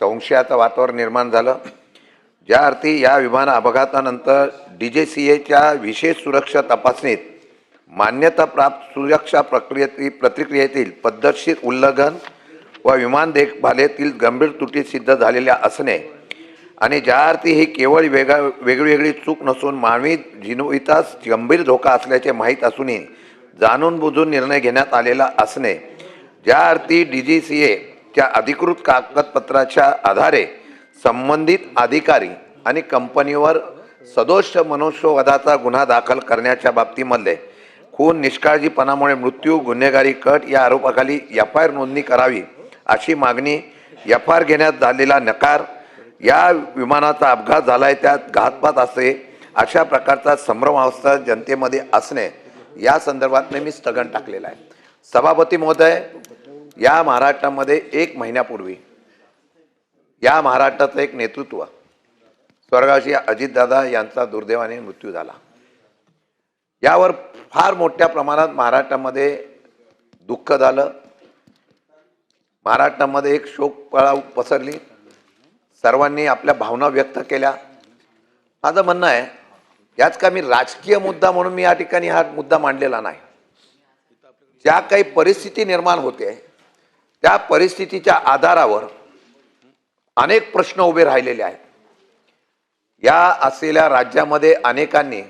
संशयाचं वातावरण निर्माण झालं। ज्या अर्थी या विमान अपघातानंतर DGCAच्या विशेष सुरक्षा तपासणीत मान्यता प्राप्त सुरक्षा प्रतिक्रियेतील पद्धतशीर उल्लंघन व विमान देखभालीतील गंभीर त्रुटी सिद्ध झालेल्या असणे आणि ज्या अर्थी ही केवळ वेगवेगळी चूक नसून मानवी जीवितास गंभीर धोका असल्याचे माहीत असूनही जाणून बुजून निर्णय घेण्यात आलेला असणे, ज्या अर्थी DGCAच्या अधिकृत कागदपत्राच्या आधारे संबंधित अधिकारी आणि कंपनीवर सदोष मनुष्यवधाचा गुन्हा दाखल करण्याच्या बाबतीमध्ये खून, निष्काळजीपणामुळे मृत्यू, गुन्हेगारी कट या आरोपाखाली FIR नोंदणी करावी अशी मागणी, FIR घेण्यात झालेला नकार, या विमानाचा अपघात झालाय त्यात घातपात असे अशा प्रकारचा संभ्रमावस्था जनतेमध्ये असणे या संदर्भात मी स्थगन टाकलेला आहे। सभापती महोदय, या महाराष्ट्रामध्ये 1 महिन्यापूर्वी या महाराष्ट्राचं एक नेतृत्व स्वर्गवासी अजितदादा यांचा दुर्दैवाने मृत्यू झाला। यावर फार मोठ्या प्रमाणात महाराष्ट्रामध्ये दुःख झालं, महाराष्ट्रामध्ये एक शोककळा पसरली, सर्वांनी आपल्या भावना व्यक्त केल्या। माझं म्हणणं आहे याच का मी राजकीय मुद्दा म्हणून मी या ठिकाणी हा मुद्दा मांडलेला नाही। ज्या काही परिस्थिती निर्माण होते त्या परिस्थितीच्या आधारावर अनेक प्रश्न उभे राहिलेले आहेत। या असलेल्या राज्यामध्ये अनेकांनी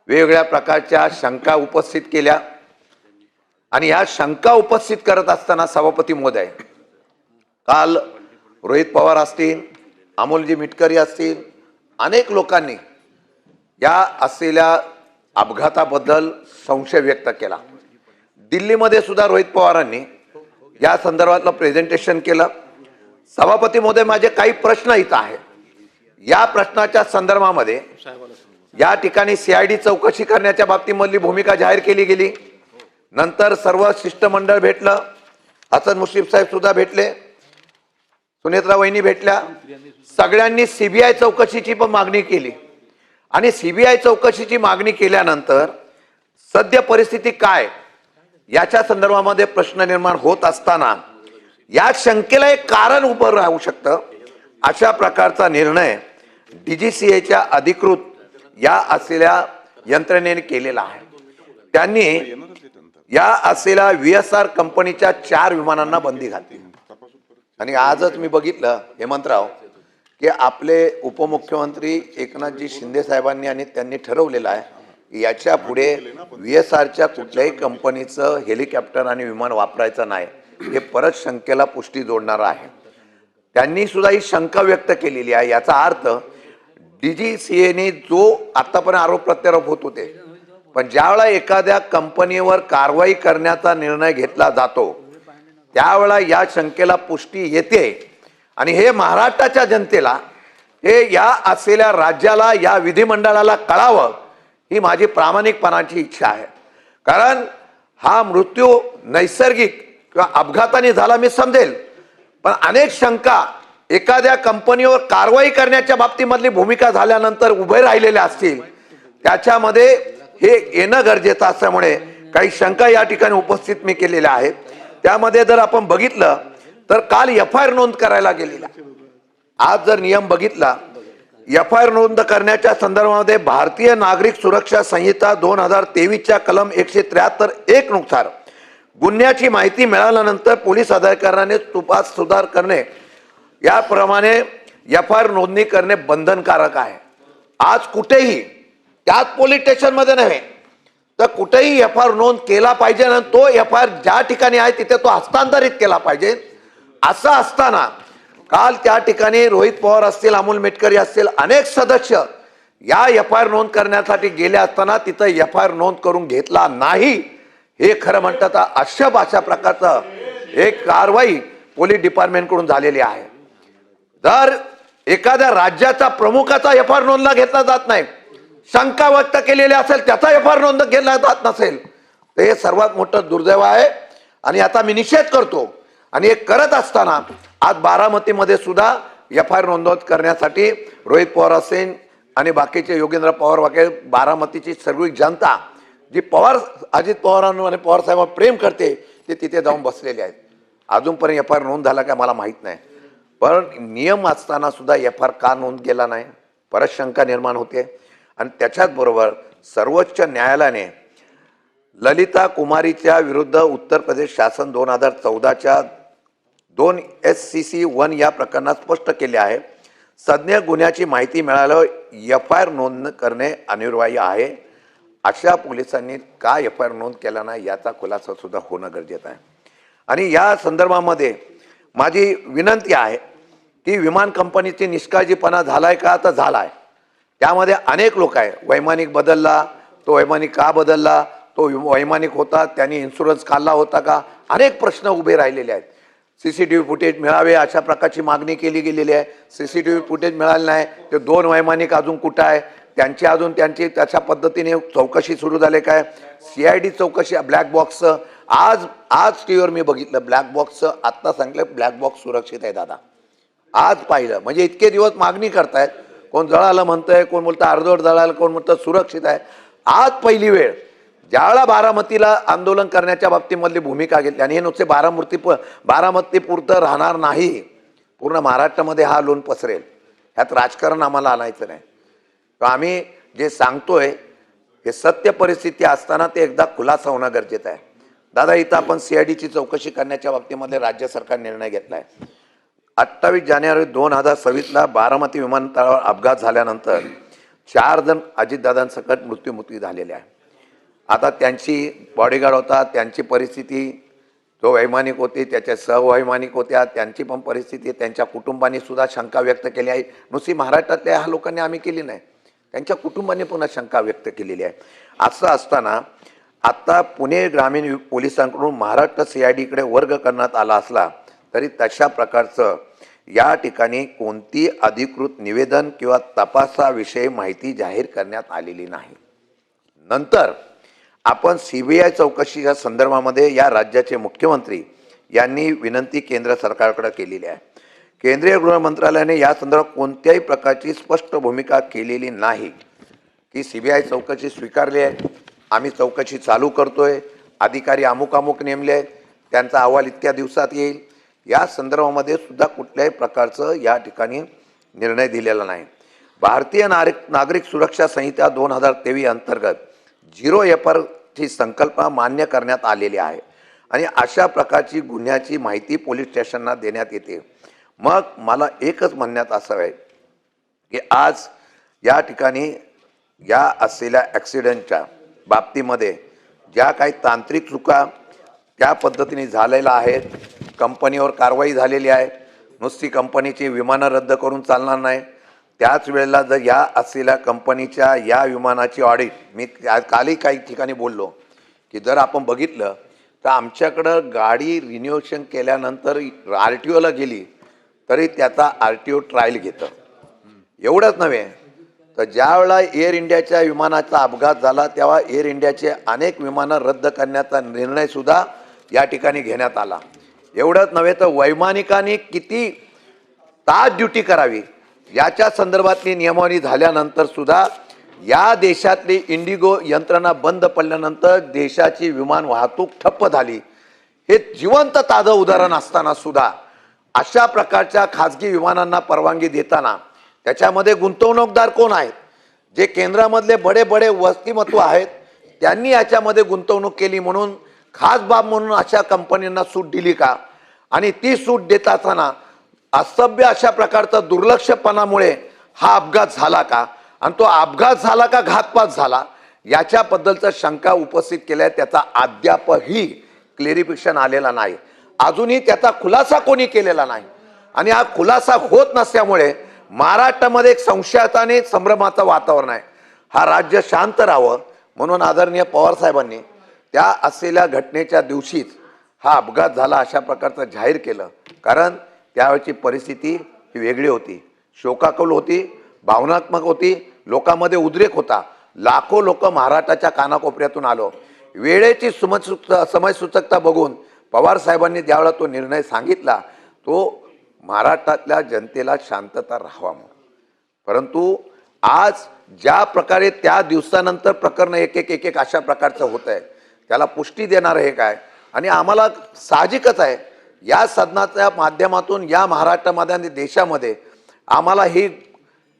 वेगवेगळ्या प्रकारच्या शंका उपस्थित केल्या आणि या शंका उपस्थित करत असताना सभापती महोदय, काल रोहित पवार असतील, अमोलजी मिटकरी असतील, अनेक लोकांनी या असलेल्या अपघाताबद्दल संशय व्यक्त केला। दिल्लीमध्ये सुद्धा रोहित पवारांनी या संदर्भातलं प्रेझेंटेशन केलं। सभापती महोदय, माझे काही प्रश्न इथं आहेत। या प्रश्नाच्या संदर्भामध्ये या ठिकाणी CID चौकशी करण्याच्या बाबतीमधली भूमिका जाहीर केली गेली। नंतर सर्व शिष्टमंडळ भेटलं, हसन मुश्रीफ साहेब सुद्धा भेटले, सुनेत्रा वहिनी भेटल्या, सगळ्यांनी CBI चौकशीची पण मागणी केली आणि CBI चौकशीची मागणी केल्यानंतर सद्य परिस्थिती काय याच्या संदर्भामध्ये प्रश्न निर्माण होत असताना या शंकेला एक कारण उभं राहू शकतं अशा प्रकारचा निर्णय DGCAच्या अधिकृत या असलेल्या यंत्रणेने केलेला आहे। त्यांनी या असलेल्या VSR कंपनीच्या 4 विमानांना बंदी घातली आणि आजच मी बघितलं हेमंतराव की आपले उपमुख्यमंत्री एकनाथजी शिंदे साहेबांनी आणि त्यांनी ठरवलेलं आहे की याच्या पुढे VSRच्या कुठल्याही कंपनीचं हेलिकॉप्टर आणि विमान वापरायचं नाही, हे परत शंकेला पुष्टी जोडणार आहे। त्यांनी सुद्धा ही शंका व्यक्त केलेली आहे। याचा अर्थ DGCAने जो आतापर्यंत आरोप प्रत्यारोप होत होते, पण ज्यावेळा एखाद्या कंपनीवर कारवाई करण्याचा निर्णय घेतला जातो त्यावेळा या शंकेला पुष्टी येते आणि हे महाराष्ट्राच्या जनतेला, हे या असलेल्या राज्याला, या विधिमंडळाला कळावं ही माझी प्रामाणिकपणाची इच्छा आहे। कारण हा मृत्यू नैसर्गिक किंवा अपघाताने झाला मी समजेल, पण अनेक शंका एखाद्या कंपनीवर कारवाई करण्याच्या बाबतीमधली भूमिका झाल्यानंतर उभे राहिलेले असतील, त्याच्यामध्ये हे येणं गरजेचं असल्यामुळे काही शंका या ठिकाणी उपस्थित मी केलेल्या आहेत। त्यामध्ये जर आपण बघितलं तर काल FIR नोंद करायला गेलेला, आज जर नियम बघितला FIR नोंद करण्याच्या संदर्भामध्ये भारतीय नागरिक सुरक्षा संहिता 2023च्या कलम 173(1) नुसार गुन्ह्याची माहिती मिळाल्यानंतर पोलीस अधिकाऱ्याने तपास सुधार करणे याप्रमाणे FIR नोंदणी करणे बंधनकारक आहे। आज कुठेही, त्यात पोलीस स्टेशन मध्ये नव्हे तर कुठेही FIR नोंद केला पाहिजे आणि तो FIR ज्या ठिकाणी आहे तिथे तो हस्तांतरित केला पाहिजे। असं असताना काल त्या ठिकाणी रोहित पवार असतील, अमोल मिटकरी असतील, अनेक सदस्य या FIR नोंद करण्यासाठी गेले असताना तिथं FIR नोंद करून घेतला नाही, हे खरं म्हणतात अशा प्रकारचं एक कारवाई पोलीस डिपार्टमेंट कडून झालेली आहे। जर एखाद्या राज्याचा प्रमुखाचा FIR नोंदला घेतला जात नाही, शंका व्यक्त केलेली असेल, त्याचा FIR नोंद घेतला जात नसेल, तर हे सर्वात मोठं दुर्दैव आहे आणि आता मी निषेध करतो। आणि हे करत असताना आज बारामतीमध्ये सुद्धा FIR नोंद करण्यासाठी रोहित पवार असेल आणि बाकीचे योगेंद्र पवार वगैरे बारामतीची सर्व जनता जी अजित पवारांवर आणि पवार साहेबांवर प्रेम करते ते तिथे जाऊन बसलेले आहेत। अजूनपर्यंत FIR नोंद झाला का मला माहित नाही, पण नियम असताना सुद्धा एफ आर का नोंद केला नाही, परत शंका निर्माण होते. आणि त्याच्याच बरोबर सर्वोच्च न्यायालयाने ललिता कुमारीच्या विरुद्ध उत्तर प्रदेश शासन 2014च्या 2 SCC-1 या प्रकरणात स्पष्ट केले आहे, सज्ञ गुन्ह्याची माहिती मिळाल्यावर एफ-आय-आर नोंद करणे अनिवार्य आहे. अशा पोलिसांनी का एफ-आय-आर नोंद केला नाही याचा खुलासा सुद्धा होणं गरजेचं आहे. आणि या संदर्भामध्ये माझी विनंती आहे की विमान कंपनीची निष्काळजीपणा झालाय का, तर झालाय. त्यामध्ये अनेक लोक आहे, वैमानिक बदलला, तो वैमानिक का बदलला, तो वैमानिक होता त्यांनी इन्शुरन्स काढला होता का, अनेक प्रश्न उभे राहिलेले आहेत. सीसीटीव्ही फुटेज मिळावे अशा प्रकारची मागणी केली गेलेली आहे. सीसीटीव्ही फुटेज मिळाले नाही. ते 2 वैमानिक अजून कुठं आहे, त्यांची त्याच्या पद्धतीने चौकशी सुरू झाली काय, CID चौकशी, ब्लॅक बॉक्स. आज टीव्हीवर मी बघितलं ब्लॅक बॉक्स, आत्ता सांगितलं ब्लॅक बॉक्स सुरक्षित आहे दादा. आज पाहिलं म्हणजे इतके दिवस मागणी करतायत, कोण जळालं म्हणतंय, कोण बोलतं अर्धवट जळालं, कोण म्हणतं सुरक्षित आहे. आज पहिली वेळ ज्यावेळेला बारामतीला आंदोलन करण्याच्या बाबतीमधली भूमिका घेतली, आणि हे नुसते बारामतीपुरतं राहणार नाही, पूर्ण महाराष्ट्रामध्ये हा लोन पसरेल. ह्यात राजकारण आम्हाला आणायचं नाही. तर आम्ही जे सांगतोय हे सत्य परिस्थिती असताना ते एकदा खुलासा होणं गरजेचं आहे. दादा, इथं आपण CIDची चौकशी करण्याच्या बाबतीमध्ये राज्य सरकार निर्णय घेतला आहे. 28 जानेवारी 2026ला बारामती विमानतळावर अपघात झाल्यानंतर 4 जण अजितदादांसकट मृत्युमुखी झालेले आहे. आता त्यांची बॉडीगार्ड होता, त्यांची परिस्थिती, जो वैमानिक होते त्याच्या सहवैमानिक होत्या, त्यांची पण परिस्थिती, त्यांच्या कुटुंबांनी सुद्धा शंका व्यक्त केली आहे. नुसती महाराष्ट्रातल्या ह्या लोकांनी आम्ही केली नाही, त्यांच्या कुटुंबाने पुन्हा शंका व्यक्त केलेली आहे. असं असताना आता पुणे ग्रामीण पोलिसांकडून महाराष्ट्र CIDकडे वर्ग करण्यात आला असला तरी तशा प्रकारचं या ठिकाणी कोणती अधिकृत निवेदन किंवा तपासाविषयी माहिती जाहीर करण्यात आलेली नाही. नंतर आपण CBI चौकशीच्या संदर्भामध्ये या राज्याचे मुख्यमंत्री यांनी विनंती केंद्र सरकारकडे केलेली आहे. केंद्रीय गृह मंत्रालयाने या संदर्भात कोणत्याही प्रकारची स्पष्ट भूमिका केलेली नाही की CBI चौकशी स्वीकारली आहे, आम्ही चौकशी चालू करतोय, अधिकारी अमुक नेमले आहेत, त्यांचा अहवाल इतक्या दिवसात येईल. या संदर्भामध्ये सुद्धा कुठल्याही प्रकारचं या ठिकाणी निर्णय दिलेला नाही. भारतीय नागरिक सुरक्षा संहिता 2023 अंतर्गत 0 एफआरची संकल्पना मान्य करण्यात आलेली आहे आणि अशा प्रकारची गुन्ह्याची माहिती पोलीस स्टेशनना देण्यात येते. मग मला एकच म्हणण्यात असं आहे की आज या ठिकाणी या असलेल्या ॲक्सिडेंटच्या बाबतीमध्ये ज्या काही तांत्रिक चुका त्या पद्धतीने झालेल्या आहेत, कंपनीवर कारवाई झालेली आहे. नुसती कंपनीची विमानं रद्द करून चालणार नाही. त्याच वेळेला जर या असलेल्या कंपनीच्या या विमानाची ऑडिट, मी कालही काही ठिकाणी बोललो की जर आपण बघितलं तर आमच्याकडं गाडी रिन्युएशन केल्यानंतर RTOला गेली तरी त्याचा RTO ट्रायल घेतं. एवढंच नव्हे तर ज्या वेळेला एअर इंडियाच्या विमानाचा अपघात झाला तेव्हा एअर इंडियाचे अनेक विमानं रद्द करण्याचा निर्णय सुद्धा या ठिकाणी घेण्यात आला. एवढंच नव्हे तर वैमानिकांनी किती तास ड्युटी करावी याच्या संदर्भातली नियमावली झाल्यानंतर सुद्धा या देशातली इंडिगो यंत्रणा बंद पडल्यानंतर देशाची विमान वाहतूक ठप्प झाली. हे जिवंत ताजं उदाहरण असताना सुद्धा अशा प्रकारच्या खाजगी विमानांना परवानगी देताना त्याच्यामध्ये गुंतवणूकदार कोण आहेत, जे केंद्रामधले बडे व्यक्तिमत्व आहेत त्यांनी याच्यामध्ये गुंतवणूक केली म्हणून खास बाब म्हणून अशा कंपन्यांना सूट दिली का, आणि ती सूट देत असताना असभ्य अशा प्रकारचा दुर्लक्षपणामुळे हा अपघात झाला का, आणि तो अपघात झाला का घातपात झाला याच्याबद्दलचा शंका उपस्थित केल्या. त्याचा अद्यापही क्लेरिफिकेशन आलेला नाही, अजूनही त्याचा खुलासा कोणी केलेला नाही. आणि हा खुलासा होत नसल्यामुळे महाराष्ट्रामध्ये एक संशयाचा आणि संभ्रमाचं वातावरण आहे. हा राज्य शांत राहावं म्हणून आदरणीय पवार साहेबांनी त्या असलेल्या घटनेच्या दिवशीच हा अपघात झाला अशा प्रकारचं जाहीर केलं. कारण त्यावेळची परिस्थिती ही वेगळी होती, शोकाकुल होती, भावनात्मक होती, लोकांमध्ये उद्रेक होता. लाखो लोक महाराष्ट्राच्या कानाकोपऱ्यातून आलो. वेळेची समयसूचकता बघून पवार साहेबांनी ज्यावेळेला तो निर्णय सांगितला तो महाराष्ट्रातल्या जनतेला शांतता राहावा म्हणून. परंतु आज ज्या प्रकारे त्या दिवसानंतर प्रकरण एक अशा प्रकारचं होत आहे त्याला पुष्टी देणार हे काय. आणि आम्हाला साहजिकच आहे या सदनाच्या माध्यमातून या महाराष्ट्रामध्ये आणि देशामध्ये आम्हाला ही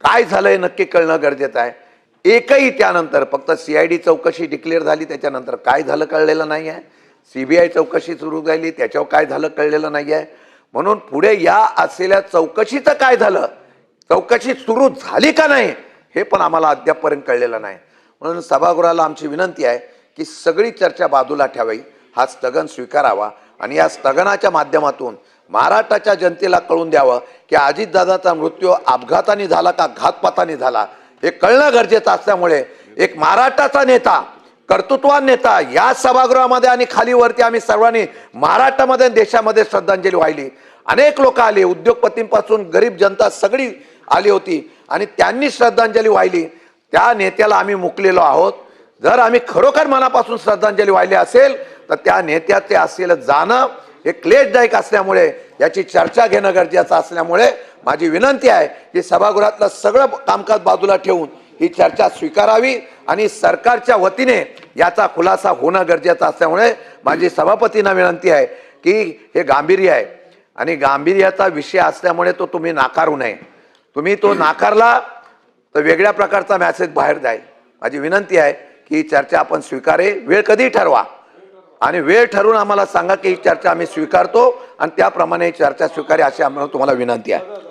काय झालंय नक्की कळणं गरजेचं आहे. एकही त्यानंतर फक्त CID चौकशी डिक्लेअर झाली, त्याच्यानंतर काय झालं कळलेलं नाही आहे. CBI चौकशी सुरू झाली, त्याच्यावर काय झालं कळलेलं नाही आहे. म्हणून पुढे या असलेल्या चौकशीचं काय झालं, चौकशी सुरू झाली का नाही, हे पण आम्हाला अद्यापपर्यंत कळलेलं नाही. म्हणून सभागृहाला आमची विनंती आहे की सगळी चर्चा बाजूला ठेवावी, हा स्थगन स्वीकारावा आणि या स्थगनाच्या माध्यमातून महाराष्ट्राच्या जनतेला कळून द्यावं की अजितदादाचा मृत्यू अपघाताने झाला का घातपाताने झाला हे कळणं गरजेचं असल्यामुळे एक महाराष्ट्राचा नेता, कर्तृत्वान नेता या सभागृहामध्ये आणि खाली वरती आम्ही सर्वांनी महाराष्ट्रामध्ये देशामध्ये श्रद्धांजली वाहिली. अनेक लोक आले, उद्योगपतींपासून गरीब जनता सगळी आली होती आणि त्यांनी श्रद्धांजली वाहिली. त्या नेत्याला आम्ही मुकलेलो आहोत. जर आम्ही खरोखर मनापासून श्रद्धांजली वाहिली असेल तर त्या नेत्याचे असलेलं जाणं हे क्लेशदायक असल्यामुळे याची चर्चा घेणं गरजेचं असल्यामुळे माझी विनंती आहे की सभागृहातलं सगळं कामकाज बाजूला ठेवून ही चर्चा स्वीकारावी आणि सरकारच्या वतीने याचा खुलासा होणं गरजेचं असल्यामुळे माझी सभापतींना विनंती आहे की हे गांभीर्य आहे आणि गांभीर्याचा विषय असल्यामुळे तो तुम्ही नाकारू नये. तुम्ही तो नाकारला तर वेगळ्या प्रकारचा मेसेज बाहेर जाईल. माझी विनंती आहे की ही चर्चा आपण स्वीकारे. वेळ कधी ठरवा आणि वेळ ठरवून आम्हाला सांगा की ही चर्चा आम्ही स्वीकारतो आणि त्याप्रमाणे ही चर्चा स्वीकारे अशी आम्हाला तुम्हाला विनंती आहे.